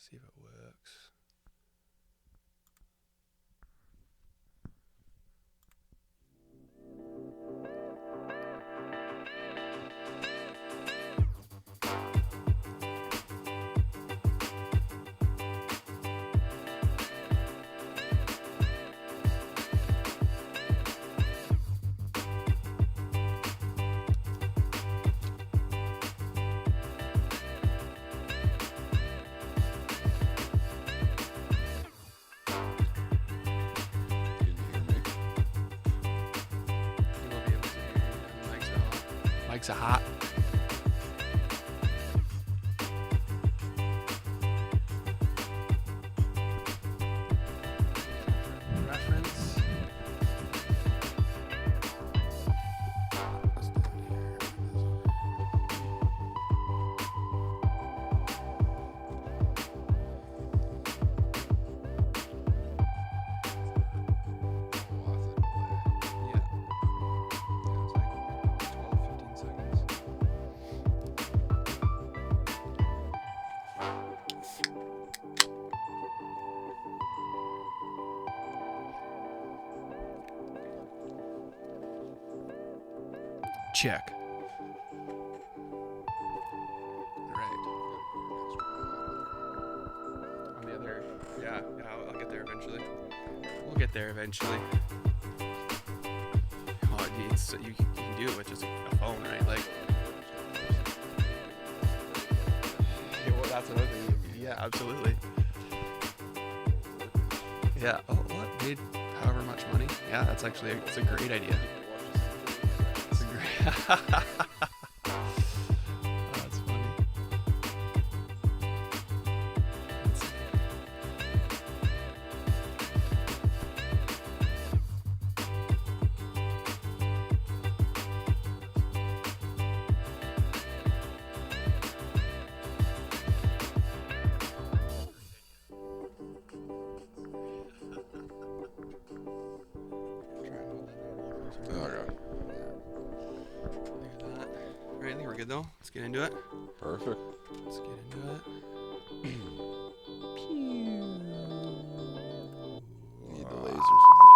See if it works. Mike's a hot. Reference. Check. Right. On the other, yeah, I'll get there eventually. We'll get there eventually. Oh, it's, you can do it with just a phone, right? Like, yeah, well, that's another thing. Yeah, absolutely. Yeah. Oh, what? Paid however much money? Yeah, that's actually it's a great idea. It's a great. Oh, that's funny. Let's see. Right, I think we're good though. Let's get into it. Perfect. Let's get into it. Need the lasers with it.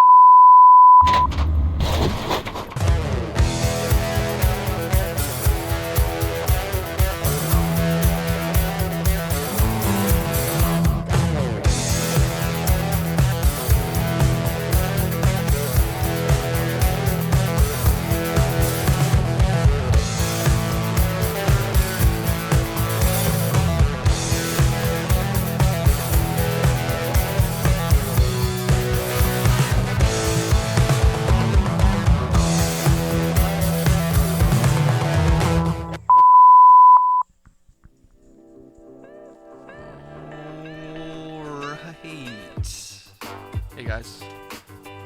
Hey guys,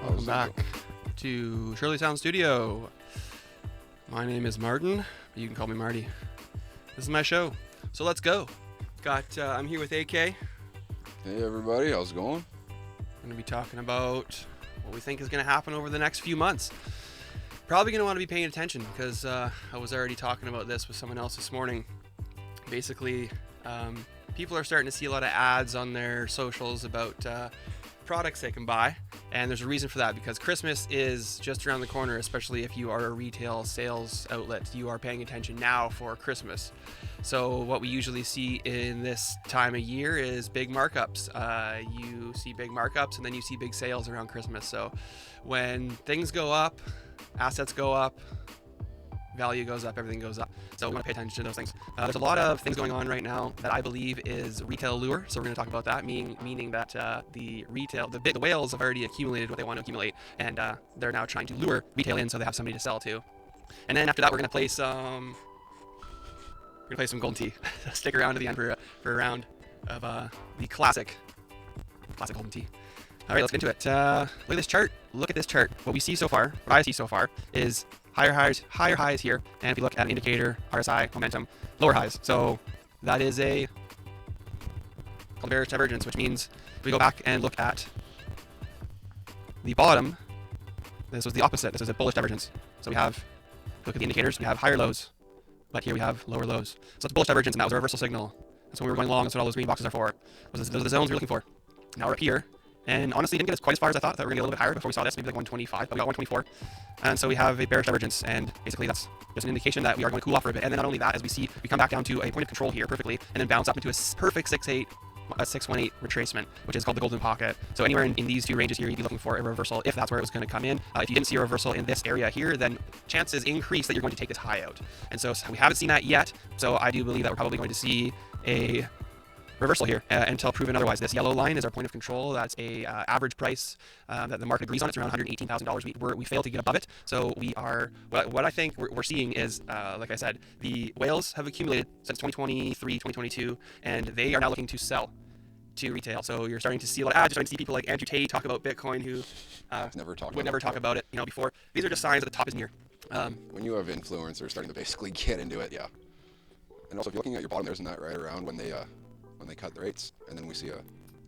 welcome back to Surely Sound Studio. My name is Martin, but you can call me Marty. This is my show, so let's go. I'm here with AK. Hey everybody, how's it going? We're gonna be talking about what we think is gonna happen over the next few months. Probably gonna want to be paying attention because I was already talking about this with someone else this morning. Basically, people are starting to see a lot of ads on their socials about products they can buy, and there's a reason for that because Christmas is just around the corner. Especially if you are a retail sales outlet, you are paying attention now for Christmas. So what we usually see in this time of year is big markups. You see big markups and then you see big sales around Christmas. So when things go up, assets go up, value goes up, everything goes up. So we want to pay attention to those things. There's a lot of things going on right now that I believe is retail lure. So we're going to talk about that, meaning that the whales have already accumulated what they want to accumulate, and they're now trying to lure retail in so they have somebody to sell to. And then after that, we're going to play some golden tea. Stick around to the end for a round of the classic golden tea. All right, let's get into it. Look at this chart. Look at this chart. What I see so far is higher highs here, and if you look at an indicator, RSI, momentum, lower highs. So that is a called bearish divergence, which means if we go back and look at the bottom, this was the opposite. This is a bullish divergence. So we have, look at the indicators, we have higher lows, but here we have lower lows. So it's a bullish divergence, and that was a reversal signal. So when we were going long, that's what all those green boxes are for. Those are the zones we're looking for. Now we're up here. And honestly, didn't get quite as far as I thought. That we're going to get a little bit higher before we saw this, maybe like 125, but we got 124. And so we have a bearish divergence, and basically that's just an indication that we are going to cool off for a bit. And then not only that, as we see, we come back down to a point of control here perfectly, and then bounce up into a perfect 6-8, a 618 retracement, which is called the golden pocket. So anywhere in these two ranges here, you'd be looking for a reversal if that's where it was going to come in. If you didn't see a reversal in this area here, then chances increase that you're going to take this high out. And so we haven't seen that yet. So I do believe that we're probably going to see a reversal here until proven otherwise. This yellow line is our point of control. That's a average price that the market agrees on. It's around $118,000. We failed to get above it. So we are, what I think we're seeing is, like I said, the whales have accumulated since 2023, 2022, and they are now looking to sell to retail. So you're starting to see a lot of ads. You're starting to see people like Andrew Tate talk about Bitcoin, who would never talk about it, before. These are just signs that the top is near. When you have influencers starting to basically get into it, yeah. And also, if you're looking at your bottom there, isn't that right around when they cut the rates, and then we see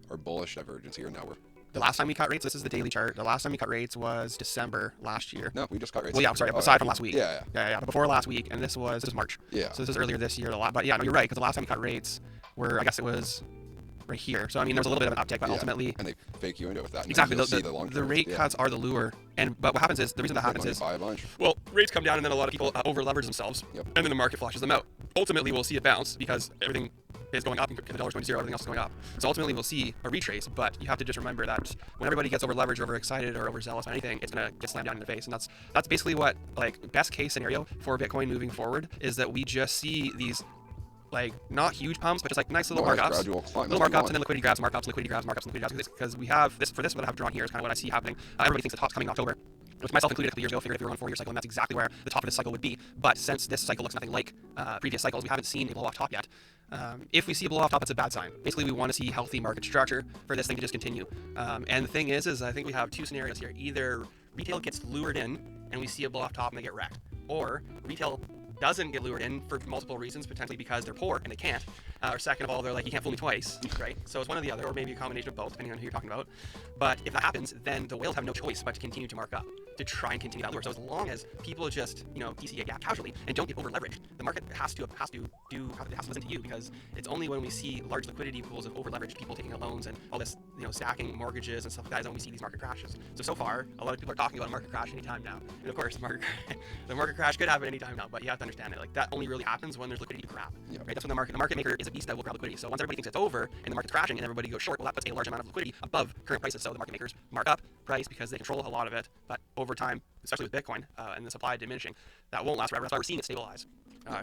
our bullish divergence here. Now the last time we cut rates, this is the daily chart. The last time we cut rates was December last year. No, we just cut rates. Well, yeah, sorry, aside from last week. Yeah. But before last week, and this was March. Yeah. So this is earlier this year. But yeah, no, you're right, because the last time we cut rates I guess it was right here. So I mean, there's a little bit of an uptick, but ultimately, and they fake you into it with that. Exactly. The rate cuts are the lure, but what happens is the reason that happens is, buy a bunch. Well, rates come down, and then a lot of people over leverage themselves, and then the market flushes them out. Ultimately, we'll see it bounce because everything is going up, and the dollar's going to zero, everything else is going up. So ultimately, we'll see a retrace, but you have to just remember that when everybody gets over leveraged, or over excited, or overzealous on anything, it's going to get slammed down in the face. And that's basically what, like, best case scenario for Bitcoin moving forward is that we just see these, like, not huge pumps, but just like nice little markups, little markups, and then liquidity grabs, markups, liquidity grabs, because we have this, for this what I have drawn here is kind of what I see happening. Everybody thinks the top's coming in October, which myself included a couple years ago, figured if we were on a 4-year cycle, and that's exactly where the top of this cycle would be. But since this cycle looks nothing like previous cycles, we haven't seen a blow-off top yet. If we see a blow-off top, it's a bad sign. Basically, we want to see healthy market structure for this thing to just continue. And the thing is I think we have two scenarios here. Either retail gets lured in, and we see a blow-off top and they get wrecked, or retail doesn't get lured in for multiple reasons, potentially because they're poor and they can't, or second of all, they're like, you can't fool me twice, right? So it's one or the other, or maybe a combination of both, depending on who you're talking about. But if that happens, then the whales have no choice but to continue to mark up, to try and continue that lure. So as long as people just, PC a gap casually and don't get over leveraged, the market has to listen to you, because it's only when we see large liquidity pools of over leveraged people taking out loans and all this, stacking mortgages and stuff like that, is when we see these market crashes. So far, a lot of people are talking about a market crash anytime now. And of course, the market crash could happen anytime now, but you have to understand it. Like, that only really happens when there's liquidity to grab. Yeah. Right? That's when the market maker is a beast that will grab liquidity. So once everybody thinks it's over and the market's crashing and everybody goes short, well, that puts a large amount of liquidity above current prices. So the market makers mark up price because they control a lot of it. But over time, especially with Bitcoin and the supply diminishing, that won't last forever. That's why we're seeing it stabilize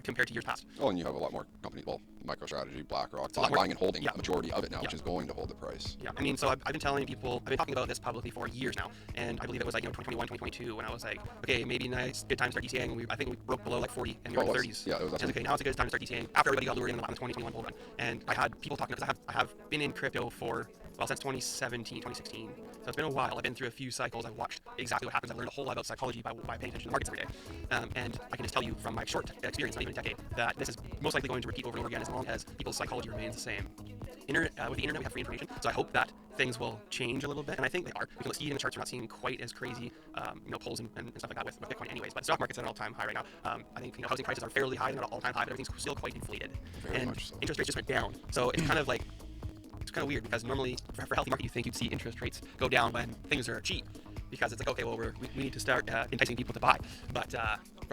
compared to years past. Oh, and you have a lot more companies, MicroStrategy, BlackRock, buying and holding a majority of it now, which is going to hold the price. Yeah, I mean, so I've been telling people, I've been talking about this publicly for years now, and I believe it was like 2021, 2022, when I was like, okay, maybe good time to start DCAing, and I think we broke below like 40 and we were in the 30s. Yeah, it was. Okay, now it's a good time to start DCAing after everybody got lured in the 2021 bull run. And I had people talking, because I have been in crypto since 2017, 2016. So it's been a while. I've been through a few cycles. I've watched exactly what happens. I've learned a whole lot about psychology by paying attention to the markets every day. And I can just tell you from my short experience, not even a decade, that this is most likely going to repeat over and over again as long as people's psychology remains the same. With the internet, we have free information, so I hope that things will change a little bit, and I think they are. We can see it in the charts. We're not seeing quite as crazy, pulls and stuff like that with Bitcoin anyways, but the stock market's at an all-time high right now. I think, housing prices are fairly high, not all-time high, but everything's still quite inflated. Very much so. Interest rates just went down, so it's kind of like, it's kind of weird, because normally for a healthy market you think you'd see interest rates go down when things are cheap, because it's like, okay, well, we need to start enticing people to buy, but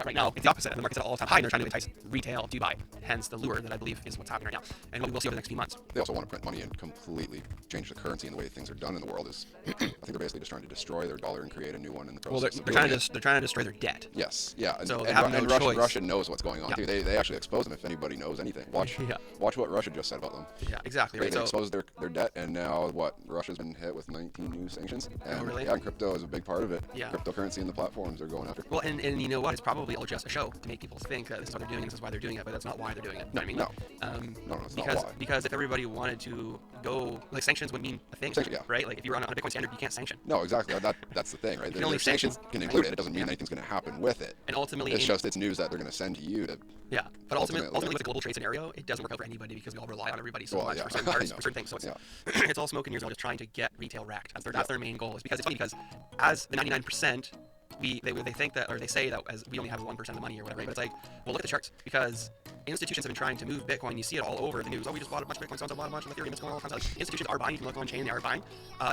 right now it's the opposite. The market's at an all-time high, and they're trying to entice retail to buy, hence the lure that I believe is what's happening right now, and what we will see over the next few months. They also want to print money and completely change the currency, and the way things are done in the world is, I think they're basically just trying to destroy their dollar and create a new one in the process. Well, they're trying to destroy their debt. Yes, yeah, and, so they have no choice. Russia knows what's going on too. They actually expose them if anybody knows anything. Watch what Russia just said about them. Yeah, exactly. They exposed their debt, and now Russia's been hit with 19 new sanctions. And, really? Yeah, and crypto is a big part of it. Yeah. Cryptocurrency and the platforms they're going after. Well, and you know what? It's probably all just a show to make people think that this is what they're doing, this is why they're doing it, but that's not why they're doing it. You know what I mean? No, it's not why. Because if everybody wanted to go, like, sanctions would mean a thing, right? Like, if you're on a Bitcoin standard, you can't sanction. No, exactly. That's the thing, right? Only sanctions can include it. It doesn't mean anything's going to happen with it. And ultimately, it's news that they're going to send to you. But ultimately, with a global trade scenario, it doesn't work out for anybody, because we all rely on everybody so much for certain parts, for certain things. So it's all smoke and mirrors, all just trying to get retail wrecked. That's their main goal. It's funny because as the 99%, they think that, or they say that as we only have 1% of the money or whatever, but it's like, well, look at the charts, because institutions have been trying to move Bitcoin. You see it all over the news. Oh, we just bought a bunch of Bitcoin, so bought a bunch of Ethereum. It's going all kinds of, like, institutions are buying. You can look on chain, they are buying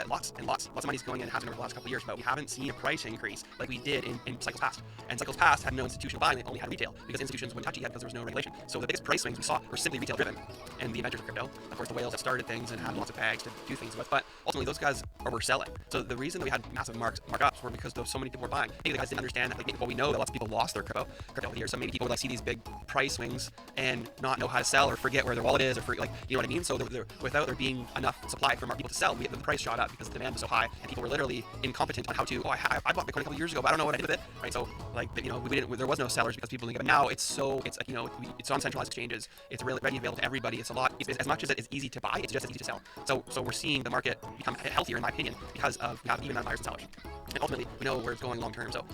lots of money's going in. It has been over the last couple of years, but we haven't seen a price increase like we did in cycles past. And cycles past had no institutional buying; they only had retail, because institutions wouldn't touch it yet because there was no regulation. So the biggest price swings we saw were simply retail driven. And the inventors of crypto, of course, the whales that started things and had lots of bags to do things with, but ultimately those guys were selling. So the reason that we had massive markups were because so many people were buying. Maybe the guys didn't understand that. Like, well, we know that lots of people lost their crypto over the years. So maybe people would like see these big price swings and not know how to sell, or forget where their wallet is, or like, you know what I mean. So without there being enough supply from our people to sell, the price shot up because the demand was so high, and people were literally incompetent on how to. Oh, I bought Bitcoin a couple years ago, but I don't know what I did with it. Right. So like, you know, there was no sellers because people didn't get it. Now it's like, you know, it's on centralized exchanges. It's really ready, available to everybody. It's a lot. It's as much as it is easy to buy, it's just as easy to sell. So we're seeing the market become healthier, in my opinion, because of we have even buyers and sellers. And ultimately, we know where it's going long term. So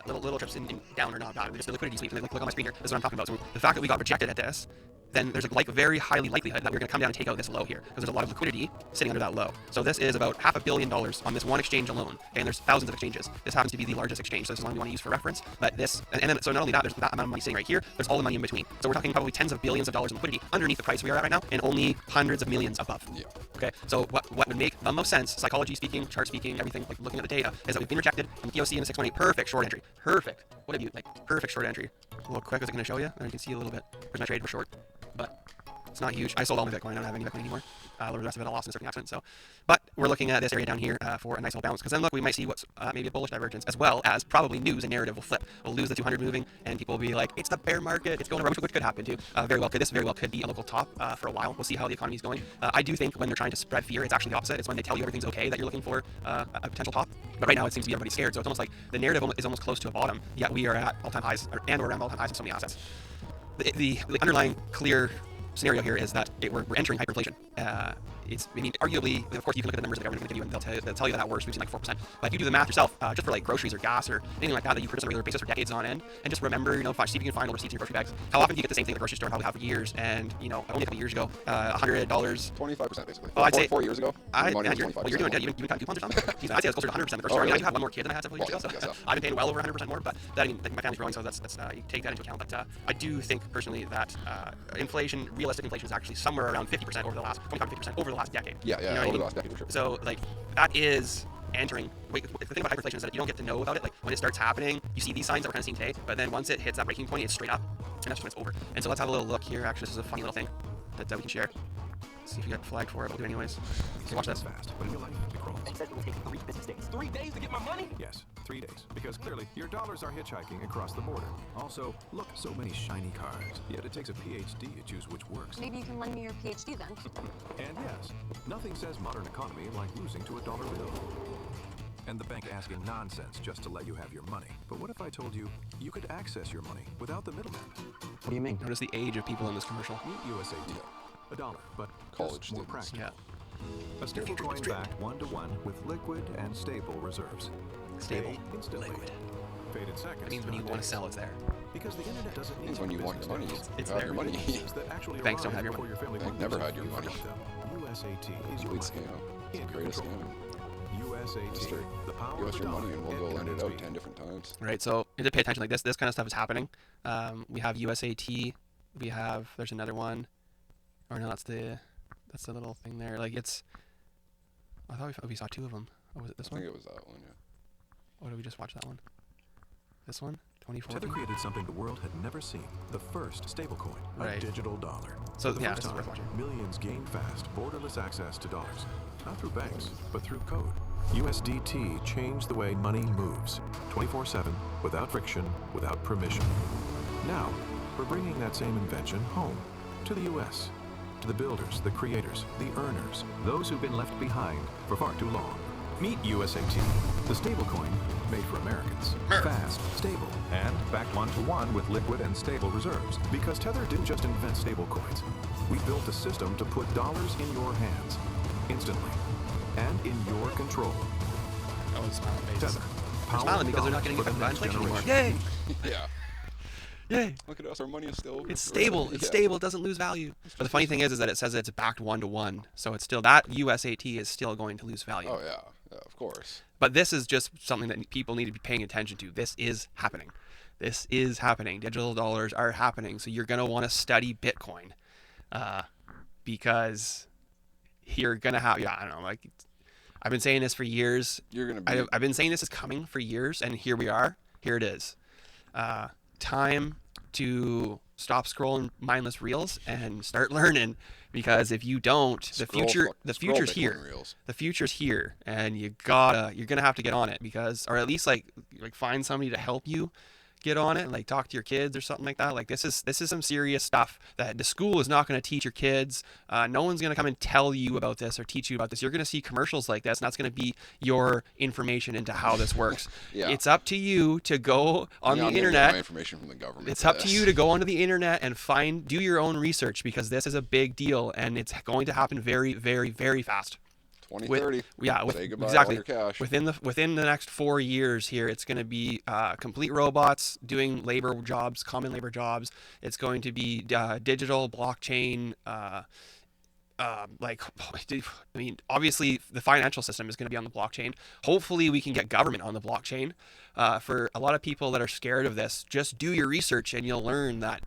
little trips in down are not bad. Just the liquidity sweep. Look on my screen here. This is what I'm talking about. So the fact that we got rejected at this, then there's a very highly likelihood that we're going to come down and take out this low here, because there's a lot of liquidity sitting under that low. So this is about $500 million on this one exchange alone, and there's thousands of exchanges. This happens to be the largest exchange, so this is one we want to use for reference. But this, and then so not only that, there's that amount of money sitting right here. There's all the money in between. So we're talking probably tens of billions of dollars in liquidity underneath the price we are at right now, and only hundreds of millions above. Yeah. Okay. So what would make the most sense, psychology speaking, chart speaking, everything, like looking at the data, is that we've been rejected from POC in a 618. Perfect short entry. Perfect. What have you like? Perfect short entry. A little quick, is it going to show you? And you can see a little bit. Here's my trade for short, but it's not huge. I sold all my Bitcoin. I don't have any Bitcoin anymore. The rest of it I lost in a surfing accident. So, but we're looking at this area down here for a nice little bounce, because then look, we might see what's maybe a bullish divergence, as well as probably news and narrative will flip. We'll lose the 200 moving, and people will be like, it's the bear market. It's going around, which could happen too. This very well could be a local top for a while. We'll see how the economy is going. I do think when they're trying to spread fear, it's actually the opposite. It's when they tell you everything's okay that you're looking for a potential top. But right now it seems to be everybody scared. So it's almost like the narrative is almost close to a bottom. Yet we are at all-time highs, and we're around all-time highs in so many assets. The underlying clear scenario here is that we're entering hyperinflation. Arguably, of course, you can look at the numbers the government will give you, and they'll tell you that at worst we've seen like 4%. But if you do the math yourself, just for like groceries or gas or anything like that you purchase on a regular basis for decades on end, and just remember, see if you can find old receipts in your grocery bags. How often do you get the same thing at the grocery store? Probably have for years, and only a couple years ago, $100. 25% basically. Oh, I'd say 4 years ago. You're doing good. You've been cutting coupons or something. I'd say it's closer to 100% at the grocery store. I do have one more kid than I had several years ago, so I've been paying well over 100% more. But that, my family's growing, so that's you take that into account. But I do think personally that realistic inflation is actually somewhere around 50% over the last 25-50% over the last decade. Yeah, over the last decade for sure. So like that is entering. The thing about hyperinflation is that you don't get to know about it. Like when it starts happening, you see these signs that we're kind of seeing today, but then once it hits that breaking point, it's straight up, and that's when it's over. And so let's have a little look here. Actually, this is a funny little thing that we can share. Let's see if you get flagged for it. We'll do it anyways. So watch this. Fast, but in real life, it crawls. It says it will take 3 business days. 3 days to get my money? Yes, 3 days. Because clearly, your dollars are hitchhiking across the border. Also, look, so many shiny cars. Yet it takes a PhD to choose which works. Maybe you can lend me your PhD then. And yes, nothing says modern economy like losing to a dollar bill. And the bank asking nonsense just to let you have your money. But what if I told you you could access your money without the middleman? What do you mean? Notice the age of people in this commercial. Meet USAT. $1, but College more students. practical. Yeah. A stable coin backed 1-to-1 with liquid and stable reserves. Stable. Pay instantly. Liquid. Faded seconds. That means when you want to sell, it's there. Because the internet doesn't need Means when you want your money, It's you have there. your money. that actually Banks don't arrive have your before money. family Bank members never had if your you money. forget them. USAT is your Complete money. scam. It's In the greatest control. scam. USAT. Mister, The power give of us the your money dollar and we'll go at lend it internet out speed. 10 different times. Right. So you have to pay attention. Like this kind of stuff is happening. We have USAT. There's another one. Or no, that's the little thing there. Like it's. I thought we saw 2 of them. Oh, was it this I one? think it was that one, yeah. Or did we just watch that one? This one? Tether 2014? created something the world had never seen. The first stablecoin, Right. a digital dollar. So, For the yeah, first this is time, worth watching. millions gained fast, borderless access to dollars. Not through banks, but through code. USDT changed the way money moves. 24/7, without friction, without permission. Now, we're bringing that same invention home, to the US. To the builders, the creators, the earners, those who've been left behind for far too long. Meet USAT, the stablecoin made for Americans. Fast, stable, and backed 1-to-1 with liquid and stable reserves. Because Tether didn't just invent stablecoins. We built a system to put dollars in your hands, instantly, and in your control. Oh, it's smiling faces. Tether. They're smiling because they're not getting for the affected by next inflation anymore. generation. Yay! Yeah. Yay! Look at us, our money is still... It's stable. It's Yeah. stable. It doesn't lose value. But the funny thing is that it says that it's backed 1-to-1. So it's still, that USAT is still going to lose value. Oh, yeah. Of course. But this is just something that people need to be paying attention to. This is happening. This is happening. Digital dollars are happening. So you're going to want to study Bitcoin because you're going to have, I don't know, like I've been saying this for years. You're going to be... I've been saying this is coming for years, and here we are. Here it is. Time to stop scrolling mindless reels and start learning, because if you don't, the future's here. Reels. The future's here, and you're gonna have to get on it, because, or at least like find somebody to help you get on it, like talk to your kids or something like that. Like this is some serious stuff that the school is not going to teach your kids. No one's going to come and tell you about this or teach you about this. You're going to see commercials like this, and that's going to be your information into how this works. Yeah. It's up to you to go on the internet. My information from the government. It's up to you to go onto the internet and do your own research, because this is a big deal, and it's going to happen very, very, very fast. 2030. Say goodbye to all your cash. Within the next 4 years here, it's going to be complete robots doing labor jobs, common labor jobs. It's going to be digital blockchain. Obviously the financial system is going to be on the blockchain. Hopefully we can get government on the blockchain. For a lot of people that are scared of this, just do your research and you'll learn that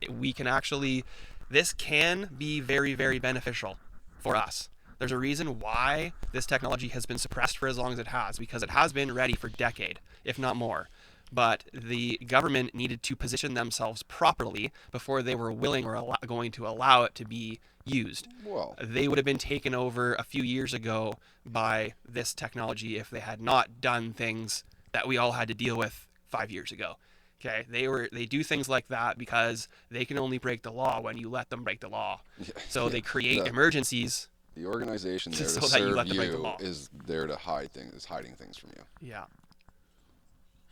this can be very, very beneficial for us. There's a reason why this technology has been suppressed for as long as it has, because it has been ready for a decade, if not more. But the government needed to position themselves properly before they were willing or going to allow it to be used. Well, they would have been taken over a few years ago by this technology if they had not done things that we all had to deal with 5 years ago. Okay, they do things like that because they can only break the law when you let them break the law. So they create emergencies. The organization there so to that you serve let them break the you law. is there to hiding things from you. Yeah.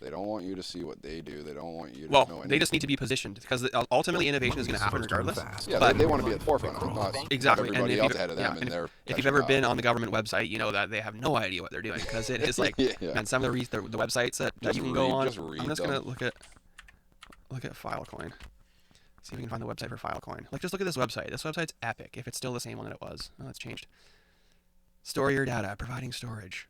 They don't want you to see what they do. They don't want you to Well, know anything. they just need to be positioned, because ultimately innovation is going to happen regardless. Yeah, but they want to be at the forefront of it, not exactly. everybody And else ahead of them. if you've ever been on the government website, you know that they have no idea what they're doing, because it is like, and some of the websites that you can go on. I'm just going to look at Filecoin. See if we can find the website for Filecoin. Like, just look at this website. This website's epic. If it's still the same one that it was. Oh, it's changed. Store your data, providing storage.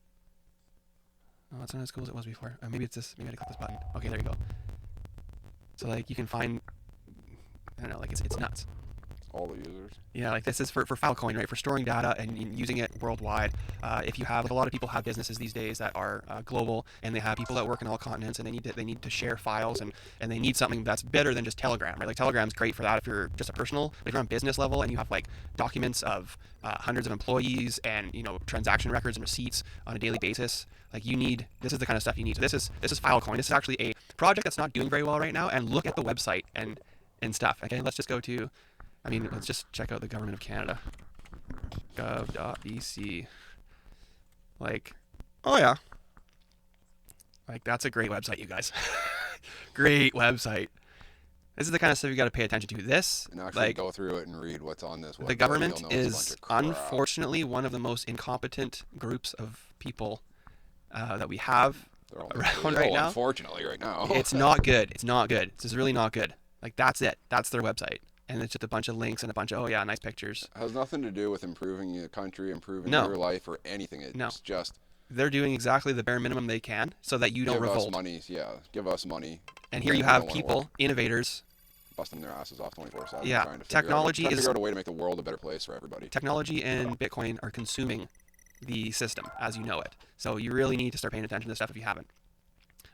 Oh, that's not as cool as it was before. Maybe it's this. Maybe I click this button. Okay, there you go. So like you can find, I don't know, like it's nuts. All the users. Yeah, like this is for Filecoin, right? For storing data and using it worldwide. If you have, like, a lot of people have businesses these days that are global, and they have people that work in all continents, and they need to share files, and they need something that's better than just Telegram, right? Like Telegram's great for that if you're just a personal, if you're on business level and you have like documents of hundreds of employees and transaction records and receipts on a daily basis. Like this is the kind of stuff you need. So this is Filecoin. This is actually a project that's not doing very well right now. And look at the website and stuff. Okay, let's just go to. Let's just check out the Government of Canada. gov.bc. Like, oh yeah. Like, that's a great website, you guys. Great website. This is the kind of stuff you got to pay attention to. This, and actually go through it and read what's on this website. The government is unfortunately one of the most incompetent groups of people that we have around right now. Unfortunately, right now. It's not good. It's not good. It's just really not good. Like, that's it. That's their website. And it's just a bunch of links and a bunch of, nice pictures. It has nothing to do with improving the country, improving your life, or anything. It's just... They're doing exactly the bare minimum they can so that you don't revolt. Give us money. Yeah, give us money. And here you have people, innovators, busting their asses off 24/7. Yeah, technology trying to figure out a way to make the world a better place for everybody. Technology and Bitcoin are consuming the system as you know it. So you really need to start paying attention to this stuff if you haven't.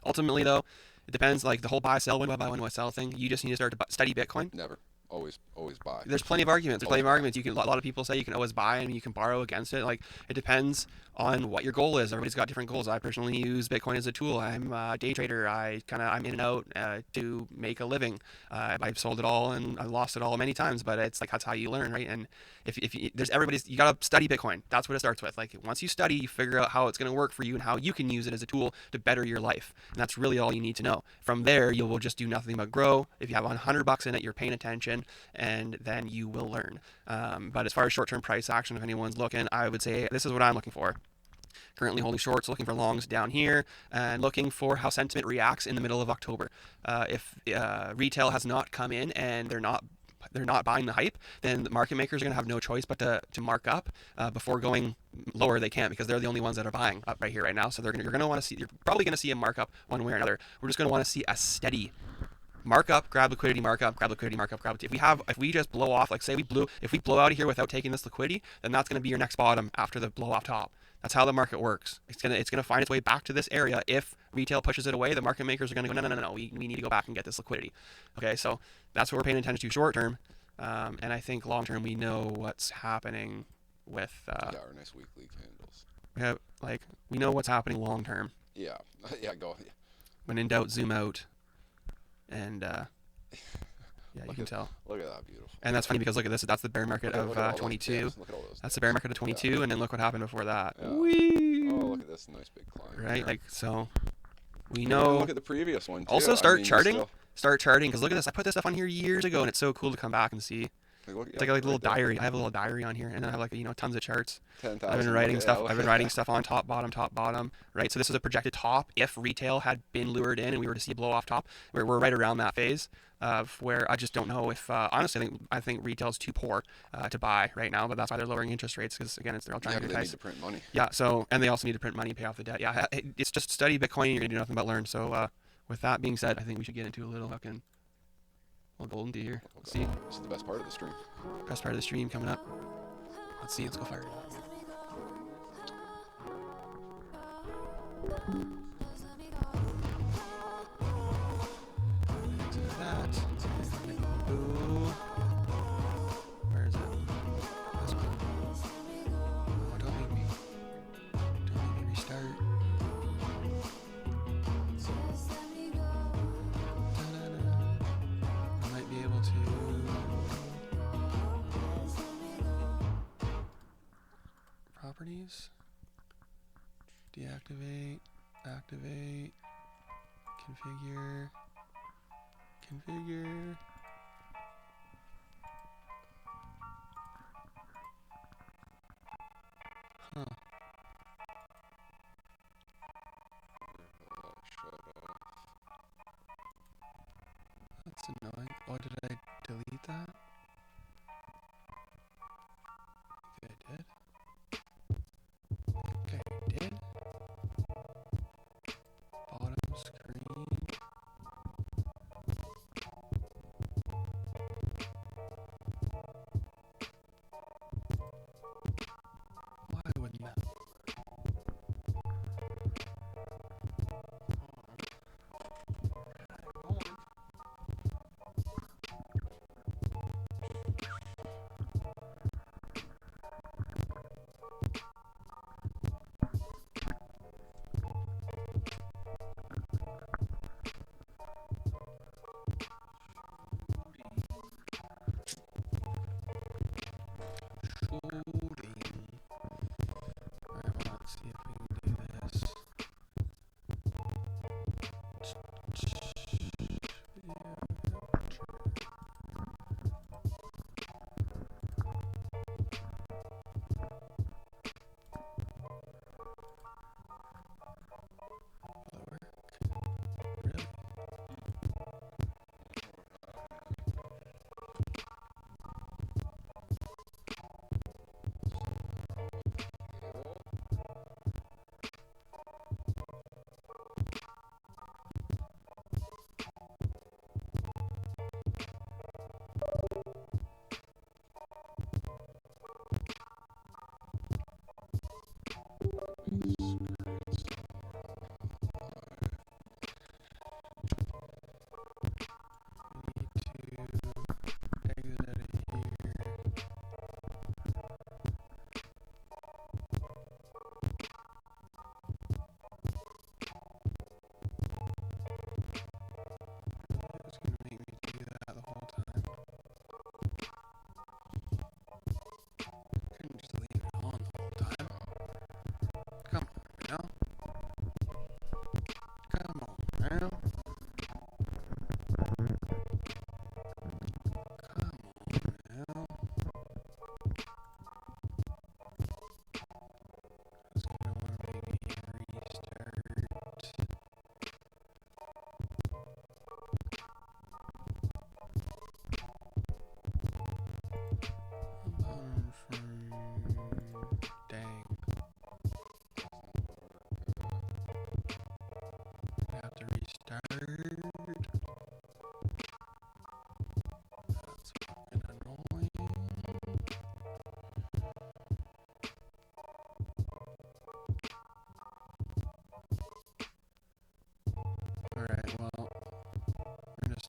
Ultimately, though, it depends. Like the whole buy sell, when do I buy, when do I sell thing. You just need to start to study Bitcoin. Never. Always buy. There's plenty of arguments. You can. A lot of people say you can always buy and you can borrow against it. Like, it depends on what your goal is. Everybody's got different goals. I personally use Bitcoin as a tool. I'm a day trader. I'm in and out to make a living. I've sold it all and I lost it all many times, but it's like, that's how you learn, right? And if you gotta study Bitcoin. That's what it starts with. Like, once you study, you figure out how it's going to work for you and how you can use it as a tool to better your life. And that's really all you need to know. From there, you will just do nothing but grow. If you have $100 in it, you're paying attention, and then you will learn. But as far as short-term price action, if anyone's looking, I would say this is what I'm looking for. Currently holding shorts, looking for longs down here, and looking for how sentiment reacts in the middle of October. If retail has not come in and they're not they're not buying the hype, then the market makers are going to have no choice but to mark up before going lower. They can't, because they're the only ones that are buying up right here right now. So you're going to want to see, you're probably going to see a markup one way or another. We're just going to want to see a steady markup, grab liquidity, markup, grab liquidity, markup, grab liquidity. If we just blow off, like say if we blow out of here without taking this liquidity, then that's going to be your next bottom after the blow off top. That's how the market works. It's gonna find its way back to this area. If retail pushes it away, the market makers are gonna go, no. We need to go back and get this liquidity. Okay, so that's what we're paying attention to short term, and I think long term we know what's happening with. Yeah, our nice weekly candles. Yeah, we know what's happening long term. Yeah, yeah, go. Yeah. When in doubt, zoom out, and yeah, you can tell. Look at that, beautiful. And that's funny because look at this. That's the bear market Look of at 22. Look at all those That's the bear market of 22, yeah. and then look what happened before that. Yeah. Whee! Oh, look at this nice big climb. Right, there. so we And know. look at the previous one too. Also start charting. Still, Start charting, because look at this. I put this stuff on here years ago, and it's so cool to come back and see. look, It's like a little diary. I have a little diary on here, and then I have tons of charts. 10,000. I've been writing stuff. Yeah, I've been writing stuff on top, bottom, right? So this is a projected top. If retail had been lured in and we were to see a blow off top, we're right around that phase of where I just don't know if honestly I think retail's too poor to buy right now, but that's why they're lowering interest rates, because again they're all trying to they entice. need to print money. Yeah. So, and they also need to print money, pay off the debt. Yeah. It's just study Bitcoin. You're gonna do nothing but learn. So with that being said, I think we should get into a little golden tea here. Let's see. This is the best part of the stream. Best part of the stream coming up. Let's see. Let's go fire it up. To that. Ooh. Where is it? This one. Oh, don't make me restart. I might be able to. Properties. Deactivate. Activate. Configure. Huh. That's annoying. Oh, did I delete that? I think I did. Bottom screen. Why wouldn't that? Alright, well, let's see if we can do this. Really?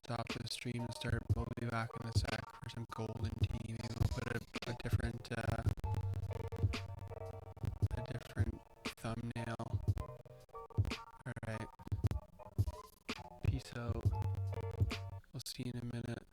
stop the stream and start. We'll be back in a sec for some golden tea. Maybe we'll put a different thumbnail. Alright. Peace out. We'll see you in a minute.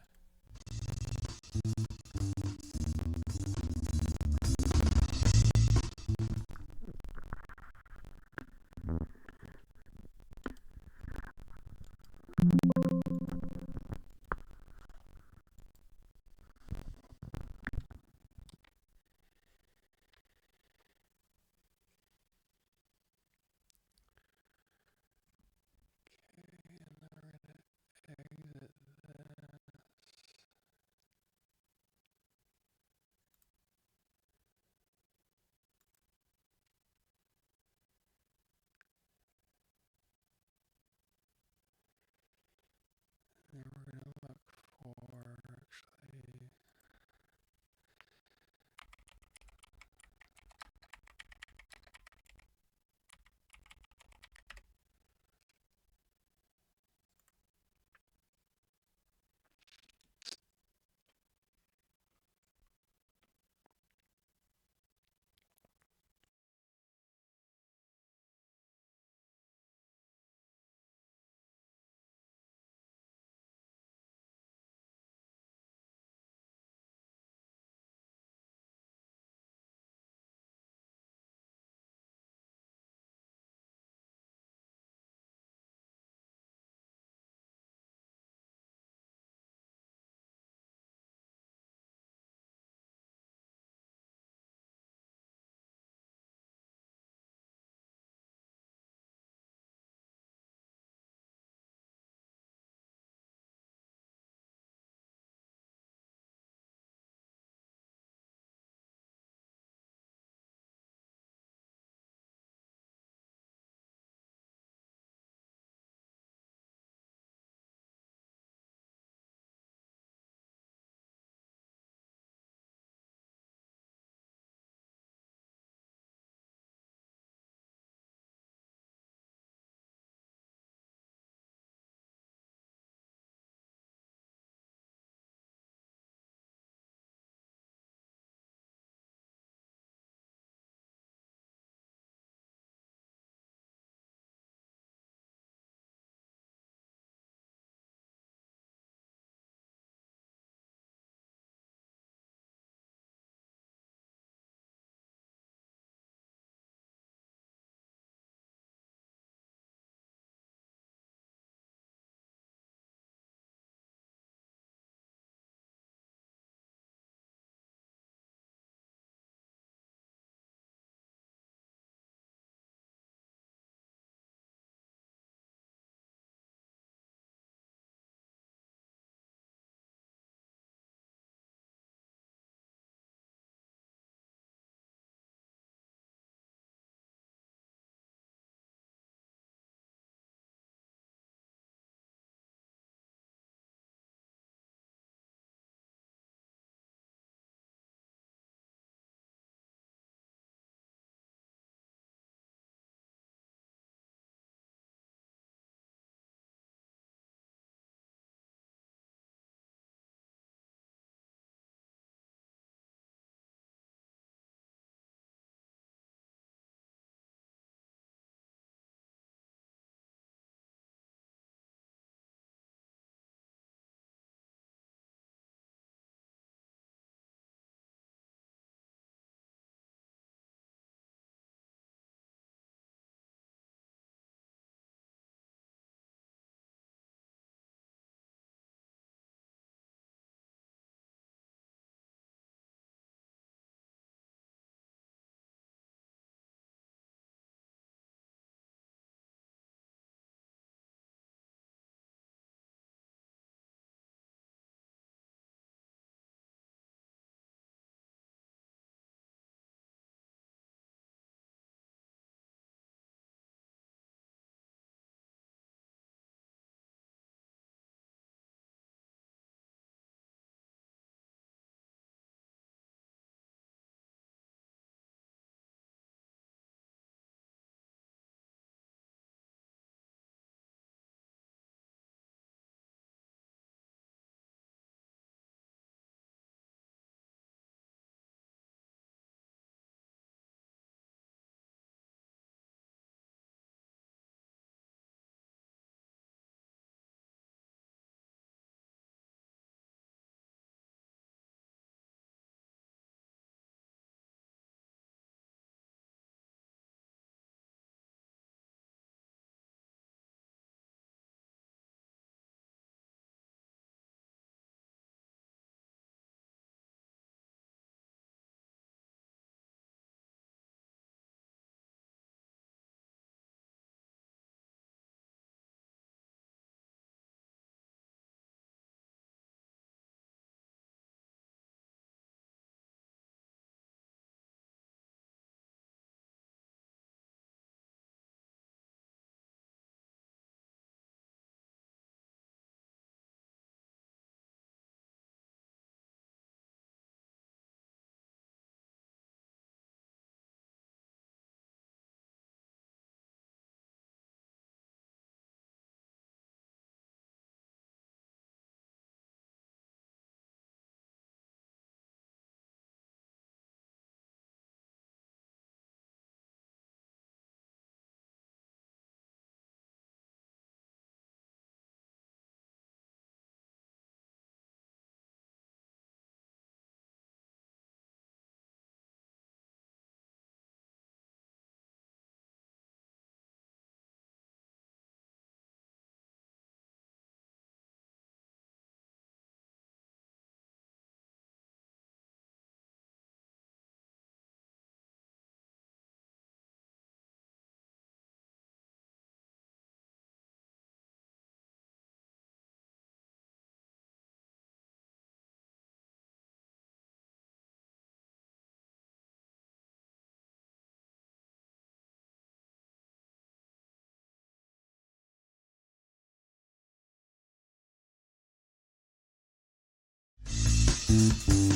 Bye.